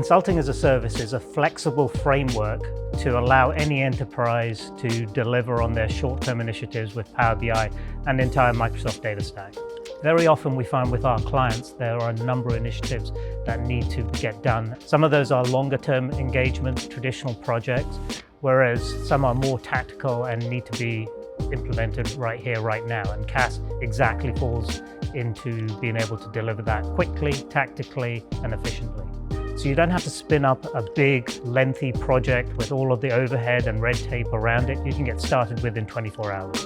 Consulting as a service is a flexible framework to allow any enterprise to deliver on their short-term initiatives with Power BI and the entire Microsoft data stack. Very often we find with our clients there are a number of initiatives that need to get done. Some of those are longer-term engagements, traditional projects, whereas some are more tactical and need to be implemented right here, right now. And CaaS exactly falls into being able to deliver that quickly, tactically, and efficiently. So you don't have to spin up a big, lengthy project with all of the overhead and red tape around it. You can get started within 24 hours.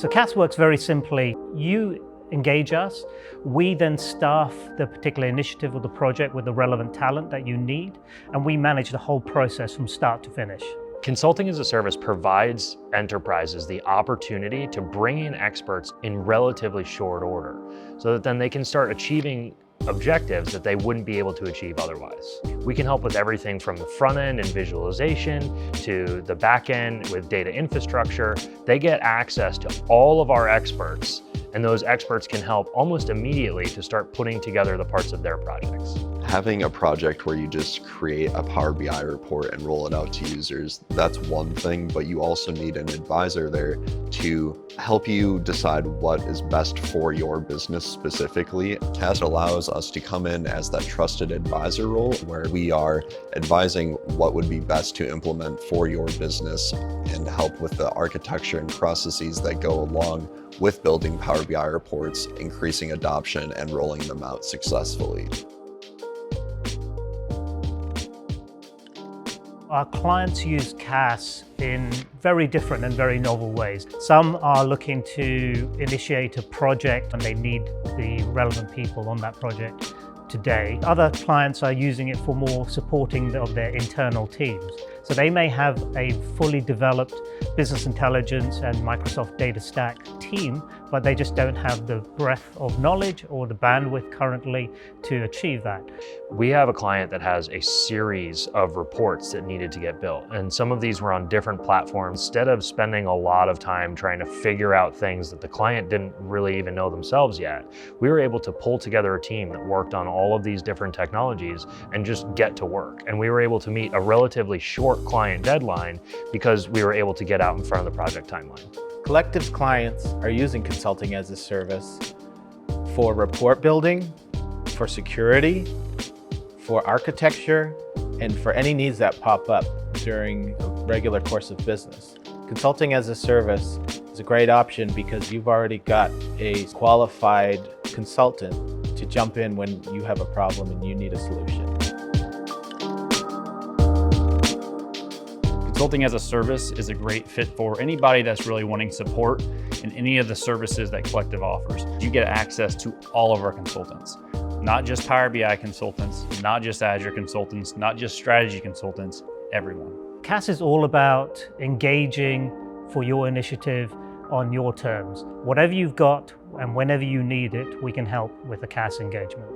So CaaS works very simply. You engage us, we then staff the particular initiative or the project with the relevant talent that you need, and we manage the whole process from start to finish. Consulting as a service provides enterprises the opportunity to bring in experts in relatively short order, so that then they can start achieving objectives that they wouldn't be able to achieve otherwise. We can help with everything from the front end and visualization to the back end with data infrastructure. They get access to all of our experts, and those experts can help almost immediately to start putting together the parts of their projects. Having a project where you just create a Power BI report and roll it out to users, that's one thing, but you also need an advisor there to help you decide what is best for your business specifically. CaaS allows us to come in as that trusted advisor role where we are advising what would be best to implement for your business and help with the architecture and processes that go along with building Power BI reports, increasing adoption, and rolling them out successfully. Our clients use CaaS in very different and very novel ways. Some are looking to initiate a project and they need the relevant people on that project today. Other clients are using it for more supporting of their internal teams. So they may have a fully developed business intelligence and Microsoft data stack team, but they just don't have the breadth of knowledge or the bandwidth currently to achieve that. We have a client that has a series of reports that needed to get built, and some of these were on different platforms. Instead of spending a lot of time trying to figure out things that the client didn't really even know themselves yet, we were able to pull together a team that worked on all of these different technologies and just get to work. And we were able to meet a relatively short client deadline because we were able to get out in front of the project timeline. Collectiv's clients are using consulting as a service for report building, for security, for architecture, and for any needs that pop up during a regular course of business. Consulting as a service is a great option because you've already got a qualified consultant to jump in when you have a problem and you need a solution. Consulting as a service is a great fit for anybody that's really wanting support in any of the services that Collectiv offers. You get access to all of our consultants, not just Power BI consultants, not just Azure consultants, not just strategy consultants, everyone. CaaS is all about engaging for your initiative on your terms. Whatever you've got and whenever you need it, we can help with a CaaS engagement.